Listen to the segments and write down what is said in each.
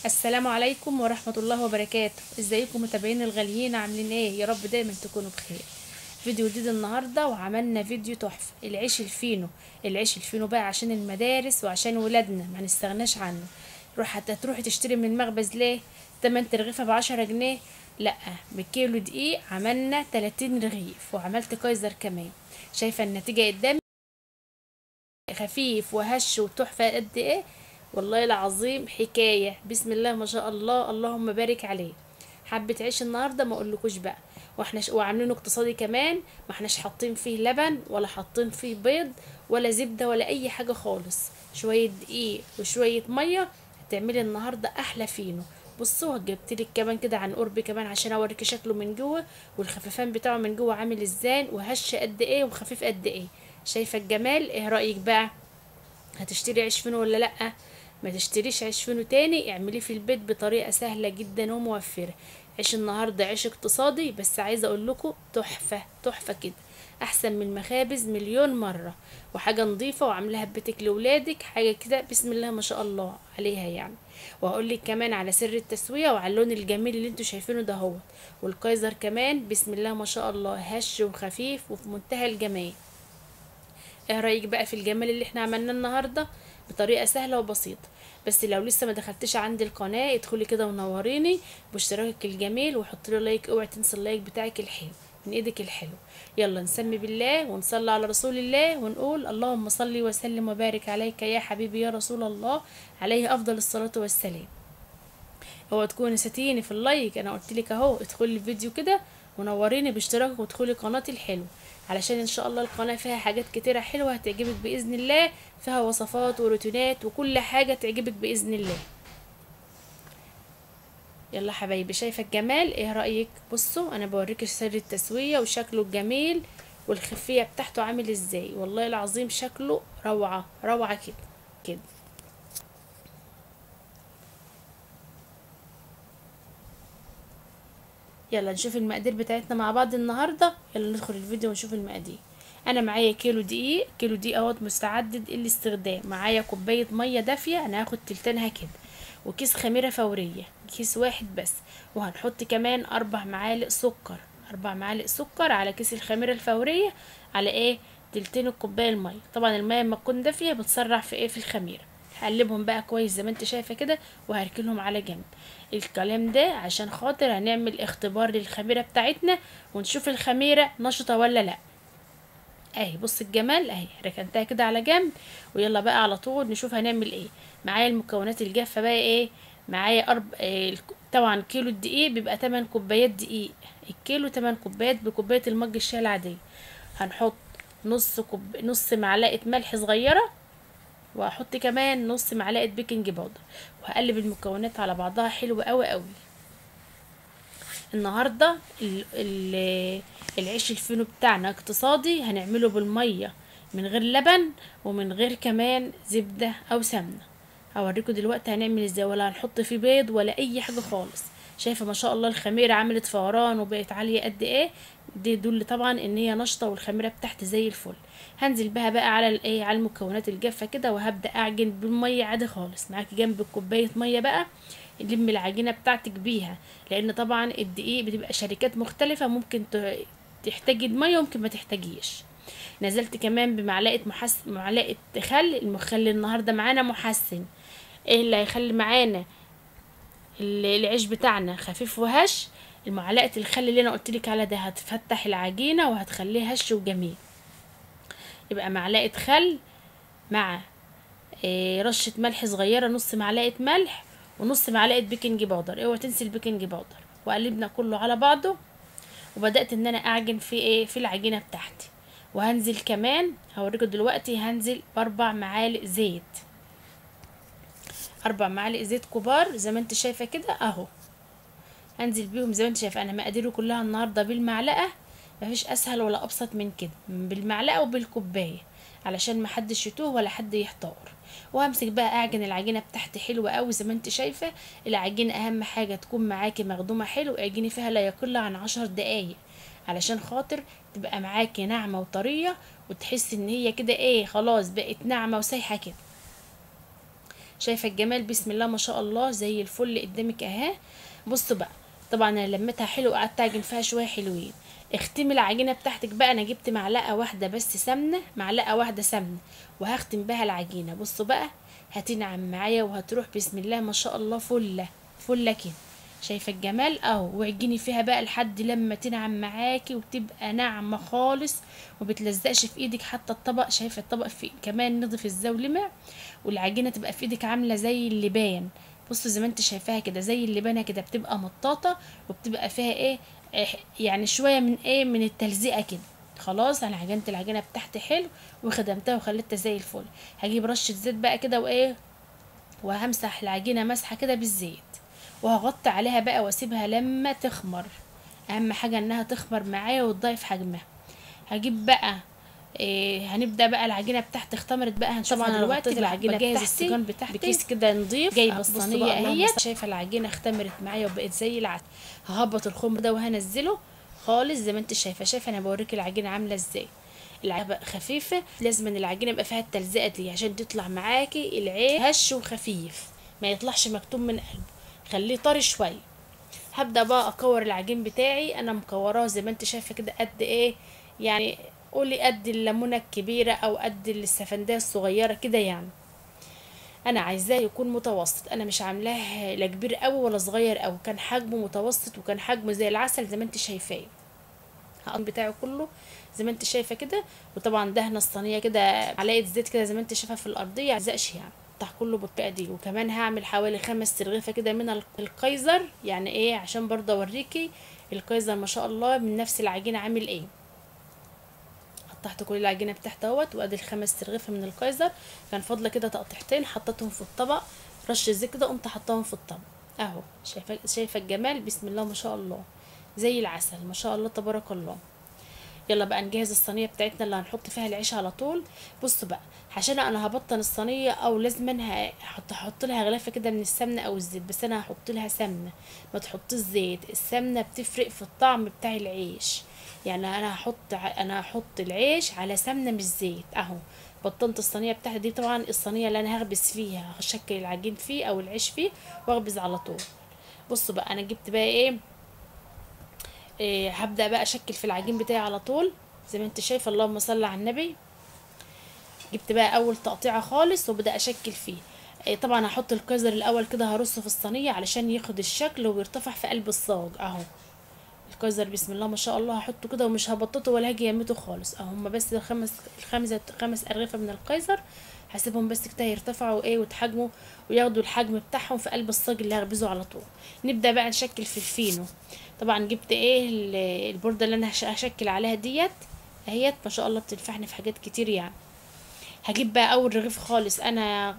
السلام عليكم ورحمة الله وبركاته. ازيكم متابعين الغاليين؟ عاملين ايه؟ يا رب دايما تكونوا بخير. فيديو جديد النهاردة، وعملنا فيديو تحفة. العيش الفينو. العيش الفينو بقى عشان المدارس وعشان ولادنا ما نستغناش عنه. هتروحي تشتري من المخبز ليه؟ تمن ترغيفة ب10 جنيه. لا، بكيلو دقيق عملنا 30 رغيف، وعملت كايزر كمان. شايفة النتيجة قدامي؟ خفيف وهش وتحفة قد ايه. والله العظيم حكاية، بسم الله ما شاء الله، اللهم بارك عليه. حبة عيش النهاردة ما اقولكوش بقى. وعاملينه اقتصادي كمان. ما احناش حاطين فيه لبن ولا حاطين فيه بيض ولا زبدة ولا اي حاجة خالص. شوية دقيق وشوية مية. هتعملي النهاردة احلى فينو. بصوا، جبتلك كمان كده عن قرب كمان عشان اوريكي شكله من جوه، والخففان بتاعه من جوه عامل ازاي، وهش قد ايه وخفيف قد ايه. شايفة الجمال؟ ايه رأيك بقى؟ هتشتري عيش فينو ولا لأ؟ ما تشتريش عيش فينو تاني، اعمليه في البيت بطريقة سهلة جدا وموفرة. عيش النهاردة عيش اقتصادي، بس عايزة اقول لكم تحفة تحفة كده. احسن من المخابز مليون مرة. وحاجة نظيفة وعاملاها ببيتك لولادك، حاجة كده بسم الله ما شاء الله عليها يعني. وهقول لك كمان على سر التسوية وعلى اللون الجميل اللي انتوا شايفينه ده هو. والكايزر كمان بسم الله ما شاء الله هش وخفيف وفي منتهى الجمال. ايه رايك بقى في الجمال اللي احنا عملناه النهارده؟ بطريقه سهله وبسيطه. بس لو لسه ما دخلتش عندي القناه، ادخلي كده ونوريني باشتراكك الجميل، وحطي لي لايك، اوعي تنسي اللايك بتاعك الحلو من ايدك الحلو. يلا نسمي بالله ونصلي على رسول الله ونقول اللهم صل وسلم وبارك عليك يا حبيبي يا رسول الله، عليه افضل الصلاه والسلام. هو تكون نسيتيني في اللايك؟ انا قلت لك اهو، ادخلي الفيديو كده ونوريني باشتراكك وادخلي قناتي الحلوه، علشان ان شاء الله القناه فيها حاجات كتيره حلوه هتعجبك باذن الله. فيها وصفات وروتينات وكل حاجه تعجبك باذن الله. يلا حبايبي، شايفه الجمال؟ ايه رايك؟ بصوا، انا بوريك سر التسويه وشكله الجميل، والخفيه بتاعته عامل ازاي. والله العظيم شكله روعه روعه كده كده. يلا نشوف المقادير بتاعتنا مع بعض النهارده. يلا ندخل الفيديو ونشوف المقادير. انا معايا كيلو دقيق، كيلو دقيق اهوت مستعد الاستخدام. معايا كوبايه ميه دافيه، انا هاخد تلتينها كده. وكيس خميره فوريه، كيس واحد بس. وهنحط كمان 4 معالق سكر. 4 معالق سكر على كيس الخميره الفوريه. على ايه؟ تلتين الكوبايه الميه. طبعا الميه لما تكون دافيه بتسرع في ايه؟ في الخميره. هقلبهم بقى كويس زي ما انت شايفه كده، وهركنهم على جنب. الكلام ده عشان خاطر هنعمل اختبار للخميره بتاعتنا، ونشوف الخميره نشطه ولا لا. اهي بص الجمال، اهي ركنتها كده على جنب. ويلا بقى على طول نشوف هنعمل ايه. معايا المكونات الجافه بقى ايه. معايا طبعا كيلو الدقيق بيبقى 8 كوبايات دقيق. الكيلو 8 كوبايات بكوبايه المج الشاي العاديه. هنحط نص معلقه ملح صغيره. وهحط كمان نص معلقه بيكنج باودر. وهقلب المكونات على بعضها حلو قوي قوي. النهارده العيش الفينو بتاعنا اقتصادي، هنعمله بالميه من غير لبن ومن غير كمان زبده او سمنه. هوريكم دلوقتي هنعمل ازاي، ولا هنحط فيه بيض ولا اي حاجه خالص. شايفه ما شاء الله الخميره عملت فوران وبقت عاليه قد ايه. دي يدل طبعا ان هي نشطه والخميره بتاعتي زي الفل. هنزل بها بقى على الايه، على المكونات الجافه كده، وهبدا اعجن بالميه عادي خالص. معاكي جنب كوبايه ميه بقى، لم العجينه بتاعتك بيها. لان طبعا الدقيق بتبقى شركات مختلفه، ممكن تحتاجي ميه وممكن ما تحتاجيش. نزلت كمان بمعلقه معلقه خل. المخلل النهارده معانا محسن. ايه اللي هيخلي معانا العيش بتاعنا خفيف وهش؟ المعلقه الخل اللي انا قلت لك على ده هتفتح العجينه وهتخليه هش وجميل. يبقى معلقه خل مع رشه ملح صغيره، نص معلقه ملح ونص معلقه بيكنج باودر. اوعى تنسي البيكنج باودر. وقلبنا كله على بعضه. وبدات ان انا اعجن في ايه، في العجينه بتاعتي. وهنزل كمان هوريكم دلوقتي، هنزل ب4 معالق زيت. 4 معالق زيت كبار زي ما انت شايفه كده اهو. هنزل بيهم زي ما انت شايفه. انا مقاديره كلها النهارده بالمعلقه. مفيش اسهل ولا ابسط من كده، بالمعلقه وبالكوبايه، علشان محدش يتوه ولا حد يحتار. وهمسك بقى اعجن العجينه بتاعتي حلوه قوي زي ما انت شايفه. العجينه اهم حاجه تكون معاكي مخدومه حلو. اعجني فيها لا يقل عن 10 دقايق، علشان خاطر تبقى معاكي ناعمه وطريه، وتحسي ان هي كده ايه، خلاص بقت ناعمه وسايحه كده. شايفه الجمال؟ بسم الله ما شاء الله زي الفل قدامك اهي. بصوا بقى، طبعا انا لميتها حلو وقعدت اعجن فيها شويه حلوين. اختمي العجينه بتاعتك بقى. انا جبت معلقه واحده بس سمنه، معلقه واحده سمنه، وهختم بها العجينه. بصوا بقى، هتنعم معايا وهتروح بسم الله ما شاء الله فله فله كده. شايفه الجمال اهو. واعجني فيها بقى لحد لما تنعم معاكي وتبقى ناعمه خالص وبتلزقش في ايدك حتى الطبق. شايفه الطبق في كمان نضف ازاي ولمع، والعجينه تبقى في ايدك عامله زي اللبان. بصوا زي ما انت شايفاها كده زي اللبانه كده، بتبقى مطاطه وبتبقى فيها ايه، يعني شويه من ايه، من التلزيقه كده. خلاص انا عجنت العجينه بتاعتي حلو وخدمتها وخليتها زي الفل. هجيب رشه زيت بقى كده وايه، وهمسح العجينه مسحه كده بالزيت، وهغطي عليها بقى واسيبها لما تخمر. اهم حاجه انها تخمر معايا وتضيف حجمها. هجيب بقى هنبدا بقى العجينه بتاعتي اختمرت بقى، هنشوفها طبعا دلوقتي. العجينه بجهز بتاعتي السجان بتاعتي بكيس كده نضيف، جايبه بصوا الصينيه بقى اللهم اهيت. شايفه العجينه اختمرت معايا وبقت زي العسل. ههبط الخمر ده وهنزله خالص زي ما انت شايفه. شايفه انا بوريك العجينه عامله ازاي. العجينه خفيفه، لازم ان العجينه يبقى فيها التلزقه دي عشان تطلع معاكي العيش هش وخفيف، ما يطلعش مكتوم من قلبه، خليه طري شويه. هبدا بقى اكور العجين بتاعي. انا مكوراه زي ما انت شايفه كده قد ايه، يعني قولي قد الليمونه الكبيره او قد السفنديه الصغيره كده يعني. انا عايزاه يكون متوسط، انا مش عاملاه لا كبير قوي ولا صغير قوي، كان حجمه متوسط وكان حجمه زي العسل زي ما انت شايفاه. هقوم بتاعه كله زي ما انت شايفه كده. وطبعا دهنه الصينيه كده معلقه زيت كده زي ما انت شايفه في الارضيه، متلزقش يعني. قطع كله بالطريقه دي. وكمان هعمل حوالي 5 ترغيفه كده من القيزر، يعني ايه عشان برضه اوريكي القيزر ما شاء الله من نفس العجينه عامل ايه. قطعت كل العجينه بتاعتي اهوت، وادي ال5 ترغيفه من القيزر. كان فاضله كده تقطيعتين حطيتهم في الطبق، رش زيت كده قمت حطاهم في الطبق اهو. شايفه الجمال؟ بسم الله ما شاء الله زي العسل ما شاء الله تبارك الله. يلا بقى نجهز الصينيه بتاعتنا اللي هنحط فيها العيش على طول. بصوا بقى، عشان انا هبطن الصينيه او لازم احط لها غلافه كده من السمنه او الزيت، بس انا هحط لها سمنه، ما تحطيش زيت. السمنه بتفرق في الطعم بتاع العيش. يعني انا هحط العيش على سمنه مش زيت اهو. بطنت الصينيه بتاعتي دي، طبعا الصينيه اللي انا هخبز فيها هشكل العجين فيه او العيش فيه واخبز على طول. بصوا بقى انا جبت بقى هبدأ بقى اشكل في العجين بتاعي على طول زي ما انت شايفه. اللهم صل على النبي. جبت بقى اول تقطيعه خالص وبدأ اشكل فيه. طبعا هحط الكايزر الاول كده، هرصه في الصينيه علشان ياخد الشكل ويرتفع في قلب الصاج اهو. الكايزر بسم الله ما شاء الله هحطه كده ومش هبططه ولا هاجي يمته خالص اهو. هما بس خمس ارغفه من الكايزر، هسيبهم بس كده يرتفعوا ويتحجموا وياخدوا الحجم بتاعهم في قلب الصاج اللي هخبزه على طول. نبدا بقى نشكل في الفينو. طبعا جبت البورده اللي انا هشكل عليها ديت اهيت، ما شاء الله بتنفعني في حاجات كتير يعني. هجيب بقى اول رغيف خالص انا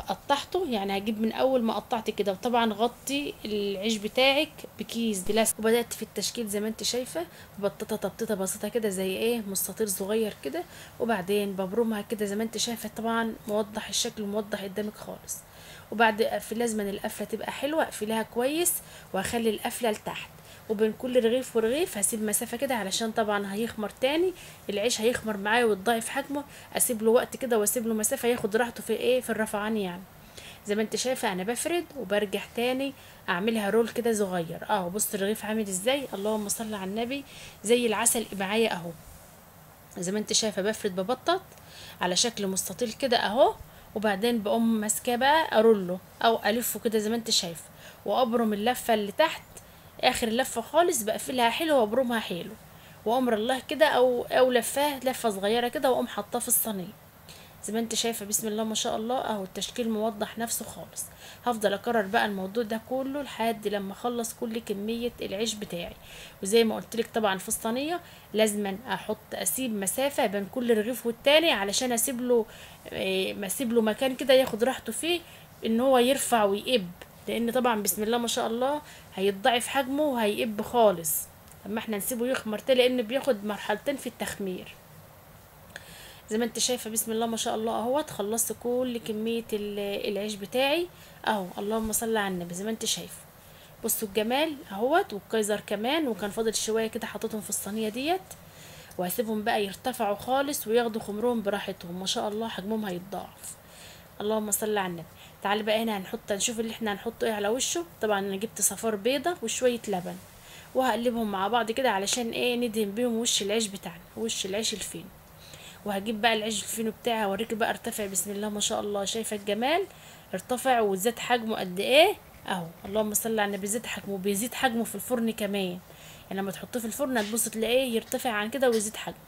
قطعته، يعني هجيب من اول ما قطعت كده. وطبعا غطي العيش بتاعك بكيس بلاستيك. وبدات في التشكيل زي ما انت شايفه، ببططه تبطيطه بسيطه كده زي مستطيل صغير كده، وبعدين ببرمها كده زي ما انت شايفه. طبعا موضح الشكل وموضح قدامك خالص. وبعد لازم القفله تبقى حلوه، اقفلها كويس وهخلي القفله لتحت. وبين كل رغيف ورغيف هسيب مسافه كده علشان طبعا هيخمر تاني، العيش هيخمر معايا ويتضاعف حجمه. اسيب له وقت كده واسيب له مسافه ياخد راحته في الرفعان يعني. زي ما انت شايفه انا بفرد وبرجع تاني اعملها رول كده صغير اهو. بص الرغيف عامل ازاي، اللهم صل على النبي زي العسل معايا اهو. زي ما انت شايفه بفرد ببطط على شكل مستطيل كده اهو. وبعدين بقوم ماسكاه بقى ارله او الفه كده زي ما انت شايفه، وابرم اللفه اللي تحت اخر لفه خالص بقفلها حلو وابرمها حلو، وامر الله كده او لفاه لفه صغيره كده واقوم حاطاه في الصينيه زي ما انت شايفه. بسم الله ما شاء الله اهو التشكيل موضح نفسه خالص. هفضل اكرر بقى الموضوع ده كله لحد لما اخلص كل كميه العيش بتاعي. وزي ما قلت لك طبعا في الصينيه لازم اسيب مسافه بين كل رغيف والتاني علشان اسيب له ما اسيب له مكان كده ياخد راحته فيه ان هو يرفع ويقب، لان طبعا بسم الله ما شاء الله هيتضاعف حجمه وهيقب خالص لما احنا نسيبه يخمر تاني، لان بياخد مرحلتين في التخمير. زي ما انت شايفه بسم الله ما شاء الله اهوت خلصت كل كميه العيش بتاعي اهو. اللهم صل على النبي. زي ما انت شايفه بصوا الجمال اهوت، والكايزر كمان، وكان فاضل شويه كده حطيتهم في الصينيه ديت، وهسيبهم بقى يرتفعوا خالص وياخدوا خمرهم براحتهم. ما شاء الله حجمهم هيتضاعف. اللهم صل على النبي. تعالي بقى هنا نشوف اللي احنا هنحطه ايه على وشه. طبعا انا جبت صفار بيضة وشوية لبن، وهقلبهم مع بعض كده علشان ايه ندهن بيهم وش العيش بتاعنا، وش العيش الفينو. وهجيب بقى العيش الفينو بتاعي هوريكي بقى ارتفع، بسم الله ما شاء الله، شايفه الجمال؟ ارتفع وزاد حجمه قد ايه اهو. اللهم صل على النبي. زاد حجمه، بيزيد حجمه في الفرن كمان، يعني لما تحطيه في الفرن هتبص تلاقيه يرتفع عن كده ويزيد حجمه.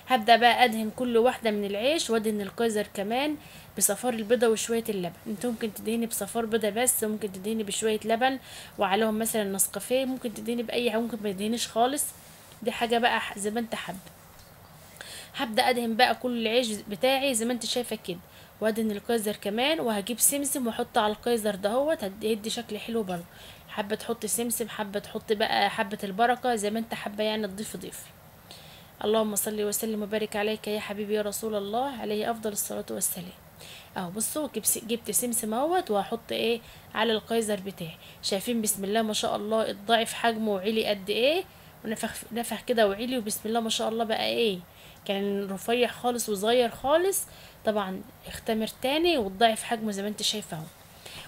هبدأ بقى ادهن كل واحدة من العيش، وادهن الكايزر كمان بصفار البيضة وشوية اللبن. انت ممكن تدهني بصفار بيضة بس، ممكن تدهني بشوية لبن وعليهم مثلا نسكافيه، ممكن تدهني بأي حاجة، ممكن ما تدهنيش خالص، دي حاجة بقى زي ما انت حابة. هبدأ ادهن بقى كل العيش بتاعي زي ما انت شايفة كده، وادهن الكايزر كمان، وهجيب سمسم واحطه على الكايزر دهوت، هيدي شكل حلو برضه. حابة تحطي سمسم، حابة تحطي بقى حبة البركة، زي ما انت حابة يعني تضيفي ضيفي. اللهم صل وسلم وبارك عليك يا حبيبي يا رسول الله، عليه افضل الصلاة والسلام. اهو بصوا جبت سمسم اهوت، وهحط ايه على الكايزر بتاعي. شايفين بسم الله ما شاء الله الضعف حجمه وعلي قد ايه، ونفخ كده وعلي، وبسم الله ما شاء الله بقى ايه، كان رفيع خالص وصغير خالص. طبعا اختمر تاني والضعف حجمه زي ما انت شايفه اهو.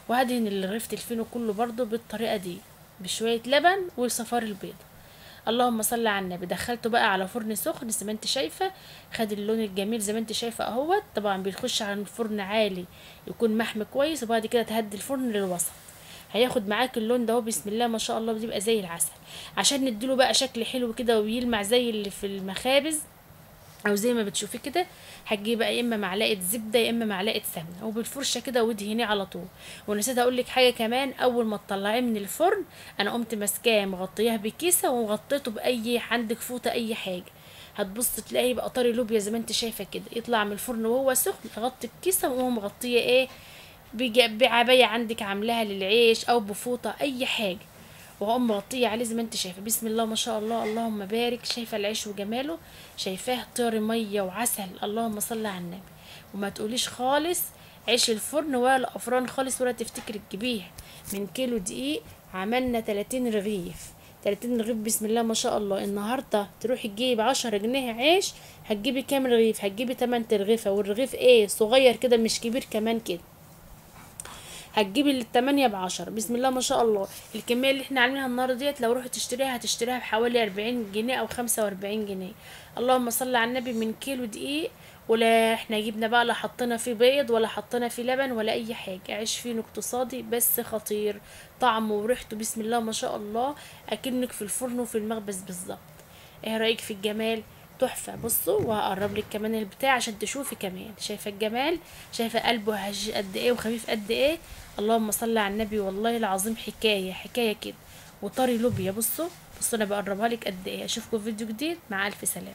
وهدهن الرغيف الفينو كله برضو بالطريقه دي، بشويه لبن وصفار البيض. اللهم صل على النبي. دخلته بقى على فرن سخن زي ما انت شايفه، خد اللون الجميل زي ما انت شايفه اهوت. طبعا بيخش على الفرن عالي يكون محمي كويس، وبعد كده تهدي الفرن للوسط، هياخد معاك اللون ده اهو بسم الله ما شاء الله، بيبقى زي العسل. عشان نديله بقى شكل حلو كده ويلمع زي اللي في المخابز او زي ما بتشوفي كده، هتجيبي بقى يا اما معلقه زبده يا اما معلقه سمنه، وبالفرشه كده وادهنيه على طول. ونسيت اقول لك حاجه كمان، اول ما تطلعيه من الفرن انا قمت ماسكاه مغطياه بكيسه ومغطيته باي عندك فوطه اي حاجه، هتبص تلاقيه بقى طري لوبيا زي ما انت شايفه كده، يطلع من الفرن وهو سخن، اغطي بكيسه وهو مغطيه ايه بعبايه عندك عاملاها للعيش او بفوطه اي حاجه، وهقوم مغطيه عليه زي ما انت شايفه. بسم الله ما شاء الله، اللهم بارك. شايفه العيش وجماله؟ شايفاه طير ميه وعسل، اللهم صل على النبي. وما تقوليش خالص عيش الفرن ولا افران خالص، ولا تفتكري تجيبيها. من كيلو دقيق عملنا 30 رغيف، 30 رغيف بسم الله ما شاء الله. النهارده تروحي تجيبي 10 جنيه عيش، هتجيبي كام رغيف؟ هتجيبي 8 رغيفه، والرغيف ايه صغير كده مش كبير كمان كده، هتجيبي التمانية ب10. بسم الله ما شاء الله. الكمية اللي احنا عاملينها النهارده ديت لو رحت تشتريها هتشتريها بحوالي 40 جنيه او 45 جنيه. اللهم صل على النبي. من كيلو دقيق، ولا احنا جبنا بقى لا حطينا فيه بيض ولا حطينا فيه لبن ولا اي حاجة، عيش فيه اقتصادي بس خطير، طعمه وريحته بسم الله ما شاء الله اكنك في الفرن وفي المخبز بالظبط. ايه رأيك في الجمال؟ تحفة. بصوا وهقرب لك كمان البتاع عشان تشوفي كمان. شايفة الجمال؟ شايفة قلبه قد ايه وخفيف قد ايه؟ اللهم صل على النبي. والله العظيم حكاية حكاية كده، وطري لوبيا. بصوا انا بقربها لك قد ايه. اشوفكم في فيديو جديد، مع الف سلامة.